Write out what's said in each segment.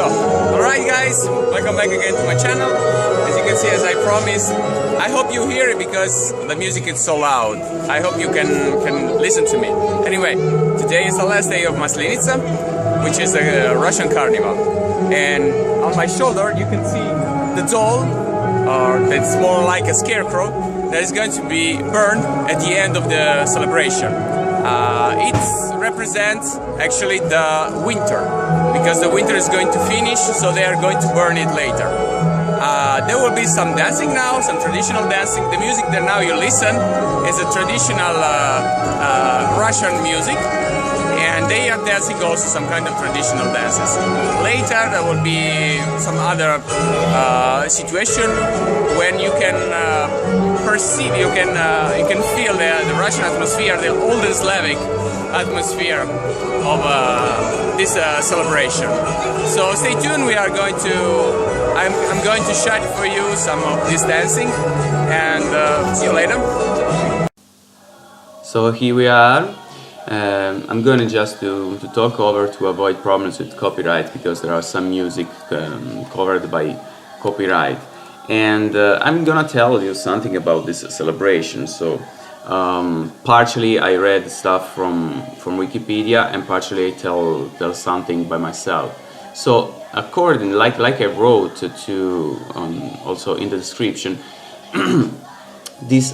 go. Alright guys, welcome back again to my channel. As you can see, as I promised, I hope you hear it because the music is so loud. I hope you can listen to me. Anyway, today is the last day of Maslenitsa, which is a Russian carnival. And on my shoulder you can see the doll, or that's more like a scarecrow, that is going to be burned at the end of the celebration. It represents actually the winter, because the winter is going to finish, so they are going to burn it later. There will be some dancing now, some traditional dancing. The music that now you listen is a traditional Russian music, and they are dancing also some kind of traditional dances. Later there will be some other situation when you can perceive, you can feel the Russian atmosphere, the old Slavic atmosphere of this celebration. So stay tuned. We are going to, I'm going to share for you some of this dancing, and see you later. So here we are. I'm going just to talk over to avoid problems with copyright, because there are some music covered by copyright. And I'm gonna tell you something about this celebration. So partially I read stuff from Wikipedia, and partially I tell something by myself. So according, like I wrote to also in the description, this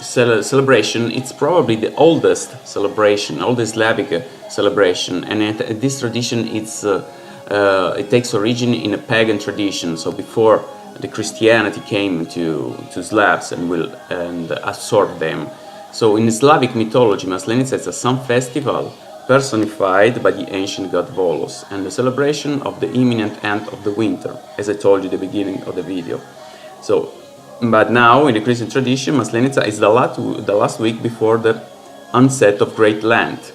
celebration, it's probably the oldest celebration, oldest Slavic celebration, and this tradition it takes origin in a pagan tradition. So before the Christianity came to Slavs and absorbed them. So in Slavic mythology, Maslenitsa is a sun festival personified by the ancient god Volos, and the celebration of the imminent end of the winter, as I told you at the beginning of the video. So, but now in the Christian tradition, Maslenitsa is the last week before the onset of Great Lent,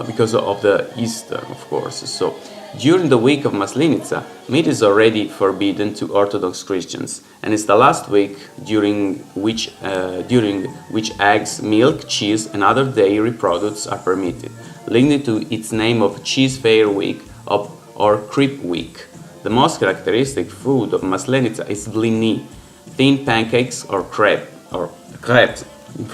because of the Easter, of course. So during the week of Maslenitsa, meat is already forbidden to Orthodox Christians, and it's the last week during which eggs, milk, cheese, and other dairy products are permitted, linked to its name of Cheese Fair Week or Crepe Week. The most characteristic food of Maslenitsa is blini, thin pancakes or crepe, in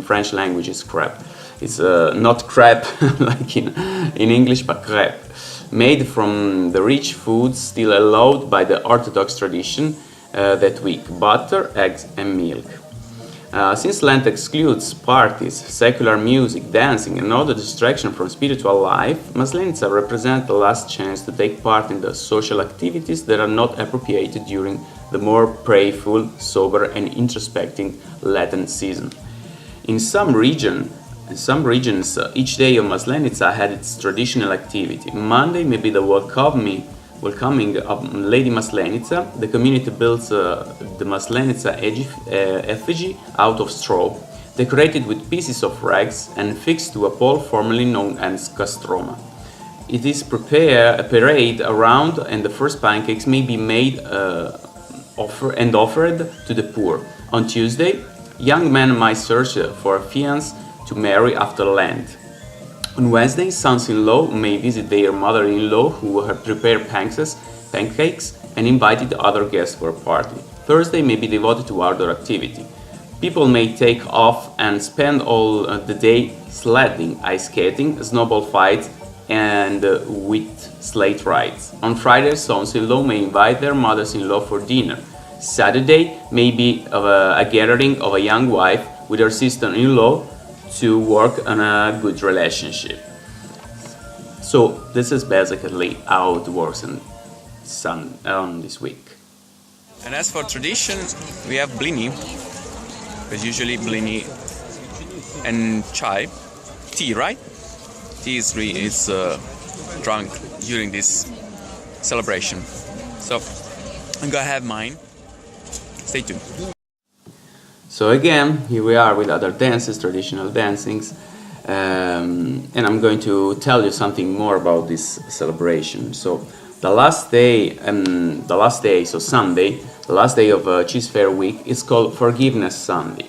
French language is crepe. It's not crepe like in English, but crepe, made from the rich foods still allowed by the Orthodox tradition that week: butter, eggs, and milk. Since Lent excludes parties, secular music, dancing, and other distraction from spiritual life, Maslenitsa represents the last chance to take part in the social activities that are not appropriated during the more prayerful, sober, and introspecting Lenten season. In some regions, each day of Maslenitsa had its traditional activity. Monday may be the welcoming of Lady Maslenitsa. The community builds the Maslenitsa effigy out of straw, decorated with pieces of rags and fixed to a pole formerly known as castroma. It is a parade around, and the first pancakes may be made offered to the poor. On Tuesday, young men might search for a fiancé to marry after Lent. On Wednesday, sons-in-law may visit their mother-in-law, who have prepared pancakes and invited other guests for a party. Thursday may be devoted to outdoor activity. People may take off and spend all the day sledding, ice skating, snowball fights, and with sled rides. On Friday, sons-in-law may invite their mothers-in-law for dinner. Saturday may be a gathering of a young wife with her sister-in-law to work on a good relationship. So this is basically how it works on this week. And as for tradition, we have blini, because usually blini and chai, tea, right? Tea is drunk during this celebration. So I'm gonna have mine. Stay tuned. So again, here we are with other dances, traditional dancings, and I'm going to tell you something more about this celebration. So the last day, so Sunday, the last day of Cheese Fair Week, is called Forgiveness Sunday.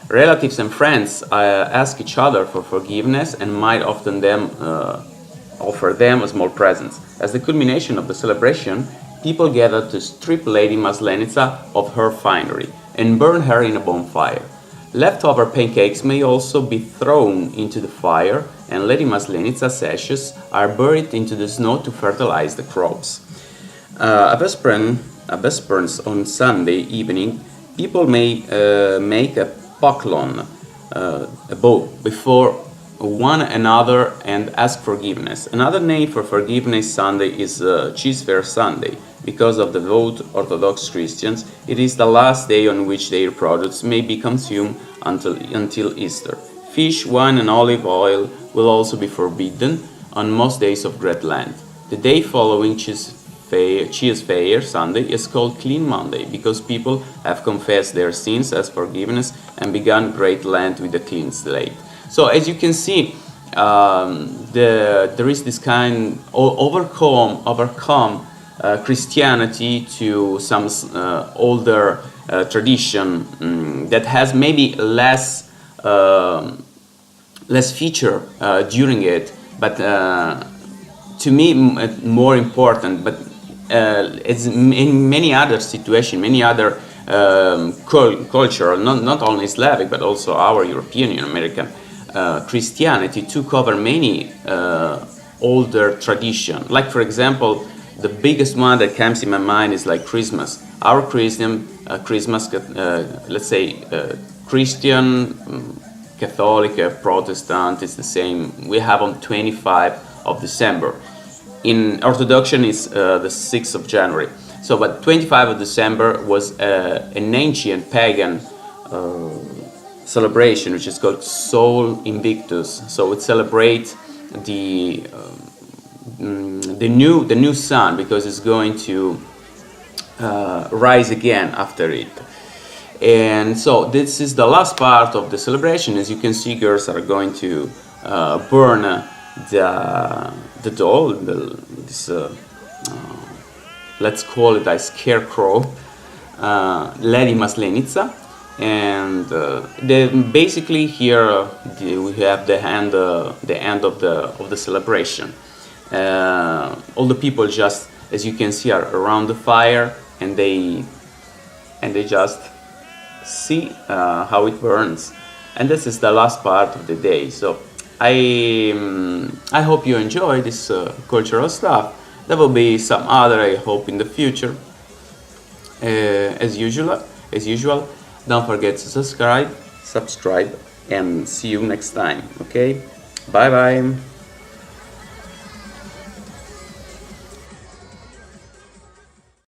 Relatives and friends ask each other for forgiveness and might often them offer them a small presents. As the culmination of the celebration, people gather to strip Lady Maslenitsa of her finery and burn her in a bonfire. Leftover pancakes may also be thrown into the fire, and Lady Maslenitsa's ashes are buried into the snow to fertilize the crops. At Vespers on Sunday evening, people may make a poklon, a bow, before one another and ask forgiveness. Another name for Forgiveness Sunday is Cheese Fair Sunday. Because of the devout Orthodox Christians, it is the last day on which their products may be consumed until Easter. Fish, wine and olive oil will also be forbidden on most days of Great Lent. The day following Cheese Fair Sunday is called Clean Monday because people have confessed their sins as forgiveness and begun Great Lent with a clean slate. So as you can see, there is this kind overcome Christianity to some older tradition that has maybe less feature during it, but to me more important. But it's in many other situations, many other culture, not only Slavic but also our European and American Christianity took over many older tradition. Like for example, the biggest one that comes in my mind is like Christmas. Our Christmas, let's say Christian, Catholic, Protestant is the same. We have on 25 of December. In Orthodox it's the 6th of January. So, but 25 of December was an ancient pagan celebration, which is called Sol Invictus. So it celebrates the new sun, because it's going to rise again after it. And so this is the last part of the celebration. As you can see, girls are going to burn the doll, this let's call it a scarecrow, Lady Maslenitsa. And basically here we have the end of the celebration. All the people, just as you can see, are around the fire, and they just see how it burns. And this is the last part of the day. So I hope you enjoy this cultural stuff. There will be some other, I hope, in the future. As usual, don't forget to subscribe, and see you next time. Okay, bye bye.